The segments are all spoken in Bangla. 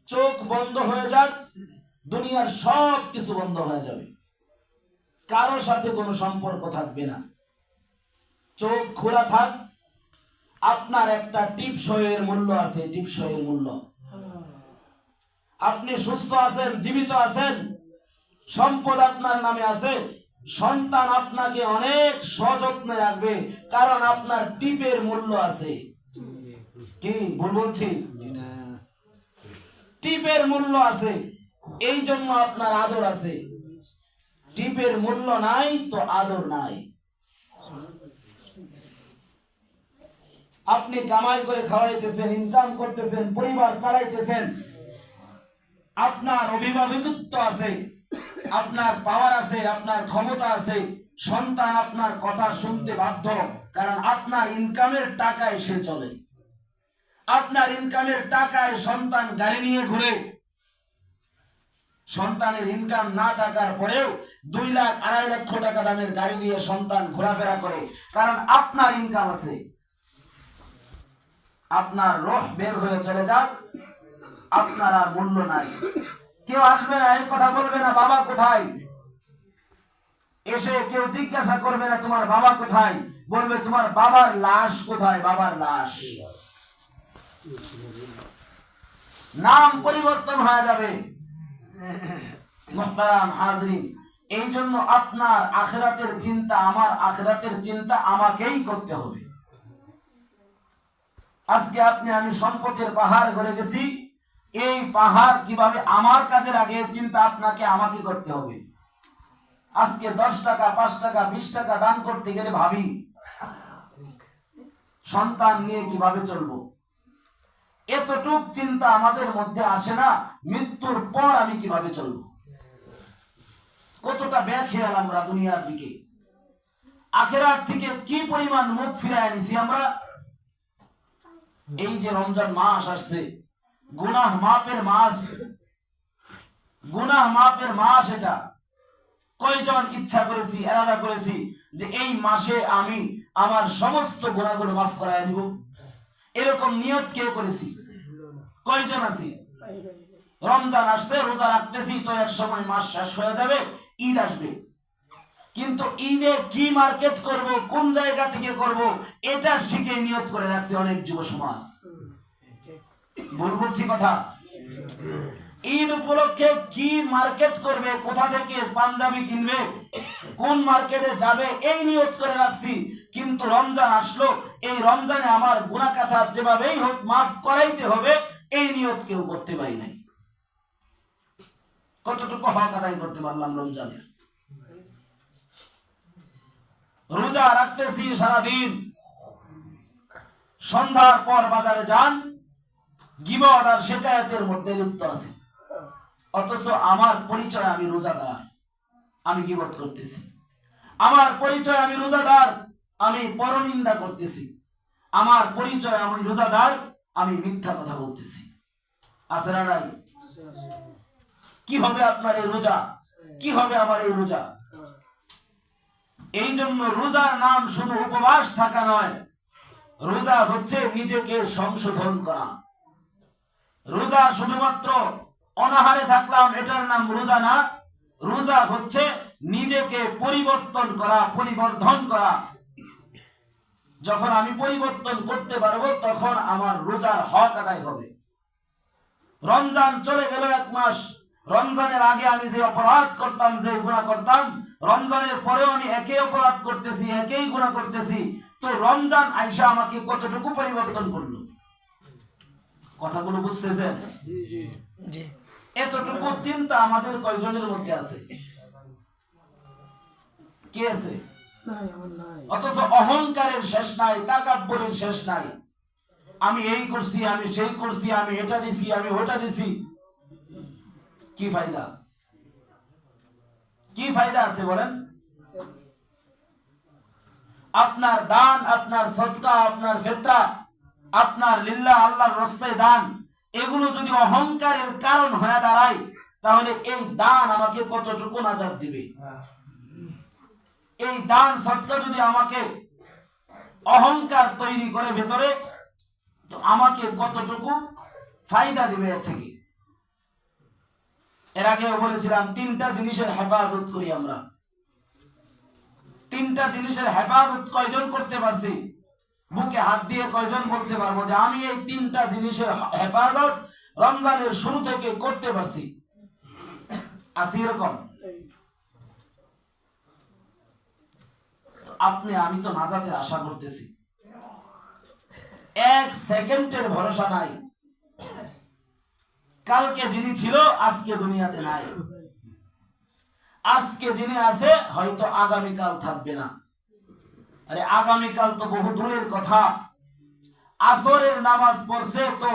চোখ বন্ধ হয়ে যাক, দুনিয়ার সব কিছু বন্ধ হয়ে যাবে, কারো সাথে কোনো সম্পর্ক থাকবে না। চোখ খোলা থাক, আপনার একটা টিপসইয়ের মূল্য আছে, টিপসইয়ের মূল্য। আপনি সুস্থ আছেন, জীবিত আছেন, সম্পদ আপনার নামে আছে, সন্তান আপনাকে অনেক সযত্নে রাখবে, কারণ আপনার টিপের মূল্য আছে। কি ভুল বলছি? টিপের মূল্য আছে, এই জন্য আপনার আদর আছে। টিপের মূল্য নাই তো আদর নাই। আপনি কামাই করে খাওয়াইতেছেন, ইনকাম করতেছেন, পরিবার চালাইতেছেন, আপনার অভিভাবকত্ব আছে, আপনার পাওয়ার আছে, আপনার ক্ষমতা আছে, সন্তান আপনার কথা শুনতে বাধ্য, কারণ আপনার ইনকামের টাকায় সে চলে। আপনার ইনকামের টাকায় সন্তান গাড়ি নিয়ে ঘুরে। সন্তানের ইনকাম না থাকার পরেও 2 লাখ 2.5 লক্ষ টাকা দামের গাড়ি নিয়ে সন্তান ঘোরাফেরা করে, কারণ আপনার ইনকাম আছে। আপনার রোহ বের হয়ে চলে যাক, আপনার আর মূল্য নাই। কেউ আসবে না, এই কথা বলবে না বাবা কোথায়, এসে কেউ জিজ্ঞাসা করবে না তোমার বাবা কোথায়, বলবে তোমার বাবার লাশ কোথায়, বাবার লাশ। নাম পরিবর্তন হয়ে যাবে। মুহতারাম হাজরিন, এই জন্য আপনার আখিরাতের চিন্তা, আমার আখিরাতের চিন্তা আমাকেই করতে হবে। আজকে আপনি আমি সম্পদের পাহাড় গড়ে গেছি, এই পাহাড় কিভাবে আমার কাজে লাগে চিন্তা আপনাকে আমাকে করতে হবে। আজকে 10 টাকা 5 টাকা 20 টাকা দান করতে গেলে ভাবি সন্তান নিয়ে কিভাবে চলবো। এতটুক চিন্তা আমাদের মধ্যে আসে না, মৃত্যুর পর আমি কিভাবে চলবো। কতটা বেখেয়াল আমরা দুনিয়ার দিকে, আখিরাত থেকে কি পরিমাণ মুখ ফিরায় নিছি আমরা। এই যে রমজান মাস আসছে, গুনাহ মাফের মাস, গুনাহ মাফের মাস। এটা কয়জন ইচ্ছা করেছি, এরাদা করেছি যে এই মাসে আমি আমার সমস্ত গুনাহগুলো মাফ করায় নিব, এরকম নিয়ত কে করেছি? কয়জন আছি? রমজান আসছে, রোজা রাখতেছি, তো এক সময় মাস শেষ হয়ে যাবে, ঈদ আসবে, কিন্তু ঈদে কি মার্কেট করব, কোন জায়গা থেকে করব, এটা শিখে নিয়ত করে রাখছে অনেক যুব সমাজ। ভুল বলছি কথা? ঈদ উপলক্ষে কি মার্কেট করবে, কোথা থেকে পাঞ্জাবি কিনবে, কোন মার্কেটে যাবে, এই নিয়ত করে রাখছি, কিন্তু রমজান আসলো, এই রমজানে আমার গুনাহ কথা যেভাবেই হোক মাফ করাইতে হবে, এই নিয়ত কেউ করতে পারি নাই। কতটুকু হক আদায় করতে পারলাম রমজানের? রোজা রাখতেছি সারাদিন, সন্ধ্যার পর বাজারে যান, গীবত আর শিকায়াতের মধ্যে লিপ্ত আছি, অথচ আমার পরিচয় আমি রোজাদার, আমি গীবত করতেছি। আমার পরিচয় আমি রোজাদার, আমি পরনিন্দা করতেছি। আমার পরিচয় আমি রোজাদার, আমি মিথ্যা কথা বলতেছি। আছে না নাই? কি হবে আপনার এই রোজা? কি হবে আমার এই রোজা? এই জন্য রোজার নাম শুধু উপবাস থাকা নয়, রোজা হচ্ছে নিজেকে সংশোধন করা। রোজা শুধুমাত্র অনাহারে থাকলাম এটার নাম রোজা না, রোজা হচ্ছে নিজেকে পরিবর্তন করা, পরিবর্ধন করা। যখন আমি পরিবর্তন করতে পারবো তখন আমার রোজার হক আদায় হবে। রমজান চলে গেল 1 মাস, রমজানের আগে আমি যে অপরাধ করতাম, যে গুনাহ করতাম, রমজানের পরেও আমি একই অপরাধ করতেছি, একই গুনাহ করতেছি। তো রমজান আইসা আমাকে কতটুকু পরিবর্তন করলো? কথাগুলো বুঝতেছেন? এতটুকু চিন্তা আমাদের কয়জনের মধ্যে আছে? কি আছে? অথচ অহংকারের শেষ নাই, তাকাব্বুরের শেষ নাই। আমি এই করছি, আমি সেই করছি, আমি এটা দিছি, আমি ওটা দিছি। কি ফায়দা? কি ফায়দা আছে বলেন? আপনার দান, আপনার সদকা, আপনার ফিতরা, আপনার লিল্লাহ আল্লাহর রাস্তায় দান, এগুলো যদি অহংকারের কারণ হয়ে দাঁড়ায়, তাহলে এই দান আমাকে কতটুকু নাজাত দিবে? এই দান সদকা যদি আমাকে অহংকার তৈরি করে ভেতরে, তো আমাকে কতটুকু ফায়দা দিবে এর থেকে? এর আগেও বলেছিলাম তিনটা জিনিসের হেফাজত করি আমরা। তিনটা জিনিসের হেফাজত কয়জন করতে পারছি? বুকে হাত দিয়ে কয়জন বলতে পারবো যে আমি এই তিনটা জিনিসের হেফাজত রমজানের শুরু থেকে করতে পারছি? আছে এরকম? আপনি আমি তো নাজাতের আশা করতেছি, এক সেকেন্ডের ভরসা নাই। কালকে যিনি ছিল আজকে দুনিয়াতে নাই, আজকে যিনি আছে হয়তো আগামীকাল থাকবে না। আরে আগামীকাল তো বহু দূরের কথা। আসরের নামাজ পড়ছে তো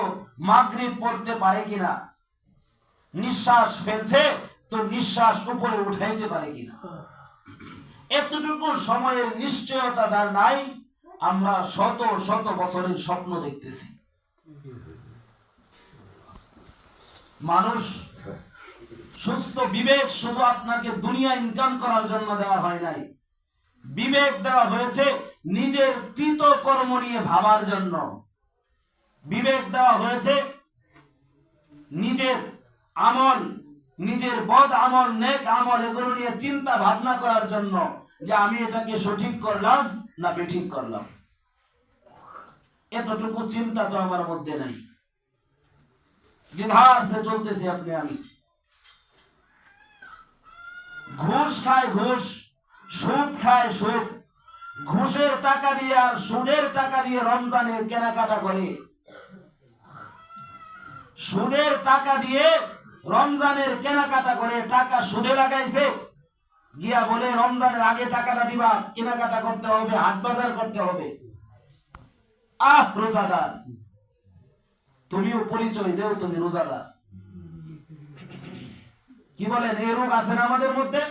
মাগরিব পড়তে পারে কিনা? নিঃশ্বাস ফেলছে তো নিঃশ্বাস উপরে উঠাইতে পারে কিনা? এতটুকু সময়ের নিশ্চয়তা যার নাই, আমরা শত শত বছরের স্বপ্ন দেখতেছি। মানুষ সুস্থ বিবেক শুধু আপনাকে দুনিয়া ইনকাম করার জন্য দেওয়া হয় নাই, বিবেক দেওয়া হয়েছে নিজের কৃত কর্ম নিয়ে ভাবার জন্য। বিবেক দেওয়া হয়েছে নিজের আমল, নিজের বদ আমল, নেক আমল এগুলো নিয়ে চিন্তা ভাবনা করার জন্য, যে আমি এটাকে সঠিক করলাম না বেঠিক করলাম। এতটুকু চিন্তা তো আমার মধ্যে নাই, দ্বিধার্থে চলতেছি আপনি আমি। ঘুষ খায় ঘুষ, সুদ খায় সুদ, ঘুষের টাকা দিয়ে আর সুদের টাকা দিয়ে রমজানের কেনাকাটা করে। সুদের টাকা দিয়ে রমজানের কেনাকাটা করে, টাকা সুদে লাগাইছে, গিয়া বলে রমজানের আগে টাকাটা দিবা, কেনাকাটা করতে হবে, হাট বাজার করতে হবে। আহ রোজাদার, তুমিও পরিচয় দেও তুমি রোজাদার। কি বলেন, এই রোগ আছে না আমাদের মধ্যে?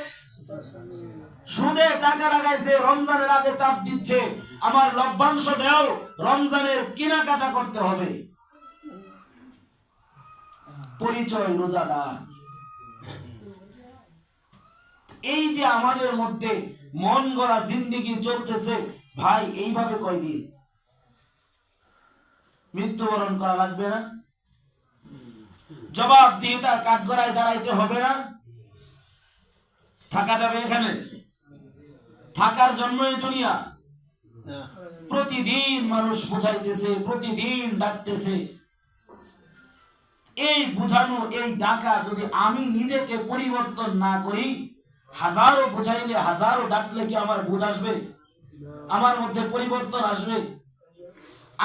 সুদে টাকা লাগাইছে, রমজানের আগে চাপ দিচ্ছে, আমার লভ্যাংশ দেও, রমজানের কেনাকাটা করতে হবে। পরিচয় রোজাদার। এই যে আমাদের মধ্যে মন গড়া জিন্দেগি চলতেছে ভাই, এইভাবে কয়দিন মৃত্যুবরণ করা লাগবে না? জবাব দিয়ে তার কাঠগড়ায় দাঁড়াইতে হবে না? থাকা যাবে এখানে? থাকার জন্যই দুনিয়া। প্রতিদিন মানুষ বুঝাইতেছে, প্রতিদিন ডাকতেছে। এই বুঝানো, এই ডাকা যদি আমি নিজেকে পরিবর্তন না করি, হাজারো বুঝাইলে, হাজারো ডাকলে কি আমার বুঝ আসবে? আমার মধ্যে পরিবর্তন আসবে?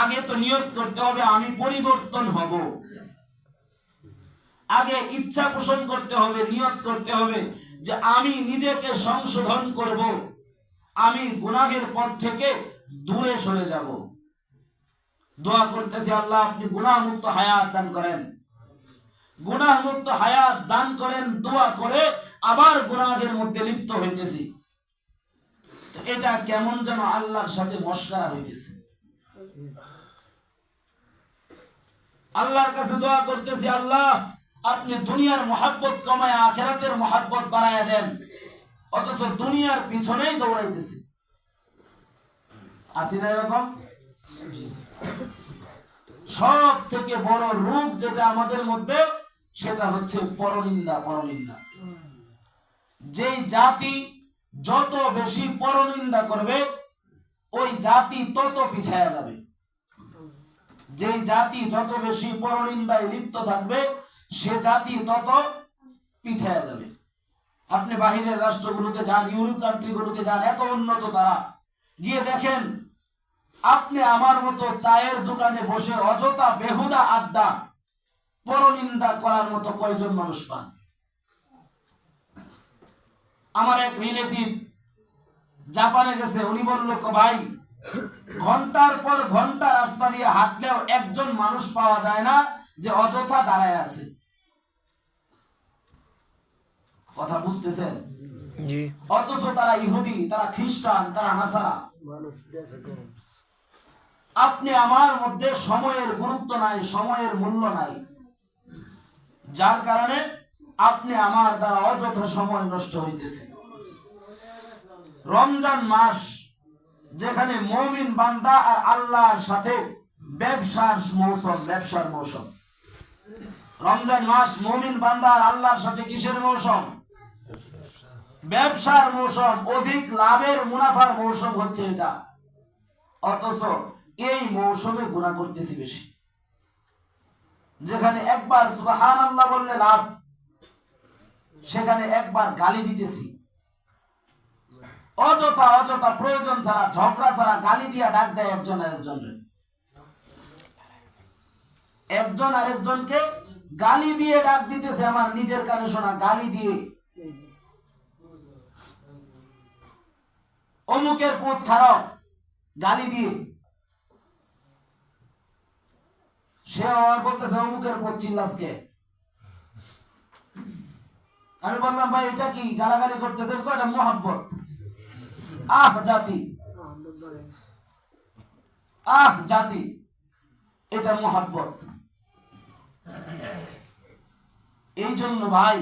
আগে তো নিয়ত করতে হবে আমি পরিবর্তন হব। আগে ইচ্ছা পোষণ করতে হবে, নিয়ত করতে হবে যে আমি নিজেকে সংশোধন করব, আমি গুনাহের পথ থেকে দূরে সরে যাব। দোয়া করতেছি, আল্লাহ আপনি গুনাহ মুক্ত হায়াত দান করেন, গুনাহ মুক্ত হায়াত দান করেন। দোয়া করে আবার গুনাহের মধ্যে লিপ্ত হইতেছি, এটা কেমন যেন আল্লাহর সাথে মশকরা হইতেছে। আল্লাহর কাছে দোয়া করতেছি, আল্লাহ আপনি দুনিয়ার মহাব্বত কমায় আখিরাতের মহাব্বত বাড়ায়া দেন, অথচ দুনিয়ার পিছনেই দৌড়াইতেছি। আসি না এরকম? সব থেকে বড় রূপ যেটা আমাদের মধ্যে, সেটা হচ্ছে পরনিন্দা। পরনিন্দা। যেই জাতি যত বেশি পরনিন্দা করবে, ওই জাতি তত পিছায়া যাবে। যেই জাতি যত বেশি পরনিন্দায় লিপ্ত থাকবে, সে জাতি তত পিছায়া যাবে। আপনি বাহিরের রাষ্ট্রগুলোতে যান, ইউরোপ কান্ট্রিগুলোতে যান, এত উন্নত তারা, গিয়ে দেখেন আপনি আমার মতো চায়ের দোকানে বসে অযথা বেহুদা আড্ডা, পরনিন্দা করার মতো কয়জন মানুষ পান? আমার এক রিলেটিভ জাপানে গেছে, উনি বলল ভাই ঘন্টার পর ঘন্টা রাস্তা দিয়ে হাঁটলেও একজন মানুষ পাওয়া যায় না যে অযথা দাঁড়ায় আছে। কথা বুঝতেছেন? অথচ তারা ইহুদি, তারা খ্রিস্টান, তারা নাসারা। আপনি আমার মধ্যে সময়ের গুরুত্ব নাই, সময়ের মূল্য নাই, যার কারণে আপনি আমার দ্বারা অযথা সময় নষ্ট হইতেছে। রমজান মাস যেখানে মুমিন বান্দা আর আল্লাহর সাথে ব্যবসার মৌসুম, ব্যবসার মৌসুম। রমজান মাস মুমিন বান্দার আল্লাহর সাথে কিসের মৌসুম? ব্যবসার মৌসুম, অধিক লাভের মুনাফার মৌসুম হচ্ছে এটা। অথচ এই মৌসুমে গুনাহ করতেছি বেশি। যেখানে একবার সুবহানাল্লাহ বললে লাভ, সেখানে একবার গালি দিতেছি। অযথা অযথা প্রয়োজন ছাড়া, ঝগড়া ছাড়া গালি দিয়া ডাক দেয় একজন আরেকজনকে। একজন আরেকজনকে গালি দিয়ে ডাক দিতেছে, আমার নিজের কানে শোনা গালি দিয়ে। অমুকের পুত খারাপ, গালি দিয়ে। সে আমার বলতেছে অমুকের পুত চিল্লাসকে। আমি বললাম ভাই এটা কি গালাগালি করতেছেন? এটা মোহাব্বত। আহ জাতি, আহ জাতি, এটা মোহাব্বত। এই জন্য ভাই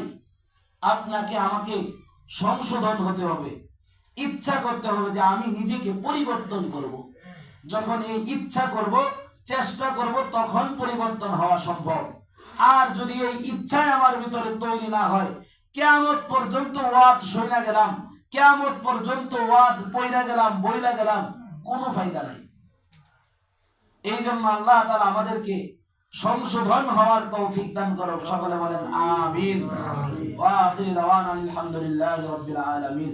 আপনাকে আমাকে সংশোধন হতে হবে, ইচ্ছা করতে হবে যে আমি নিজেকে পরিবর্তন করব। যখন এই ইচ্ছা করব, চেষ্টা করব, তখন পরিবর্তন হওয়া সম্ভব। আর যদি এই ইচ্ছাই আমার ভিতরে তৈরি না হয়, কিয়ামত পর্যন্ত ওয়াজ শুনে গেলাম, কিয়ামত পর্যন্ত ওয়াজ পড়া গেলাম, বইলা গেলাম, কোনো ফায়দা নাই। এই জন্য আল্লাহ তাআলা আমাদেরকে সংশোধন হওয়ার তৌফিক দান করুন। সকলে বলেন আমিন। ওয়া আখিরু দাওয়ানা আলহামদুলিল্লাহি রাব্বিল আলামিন।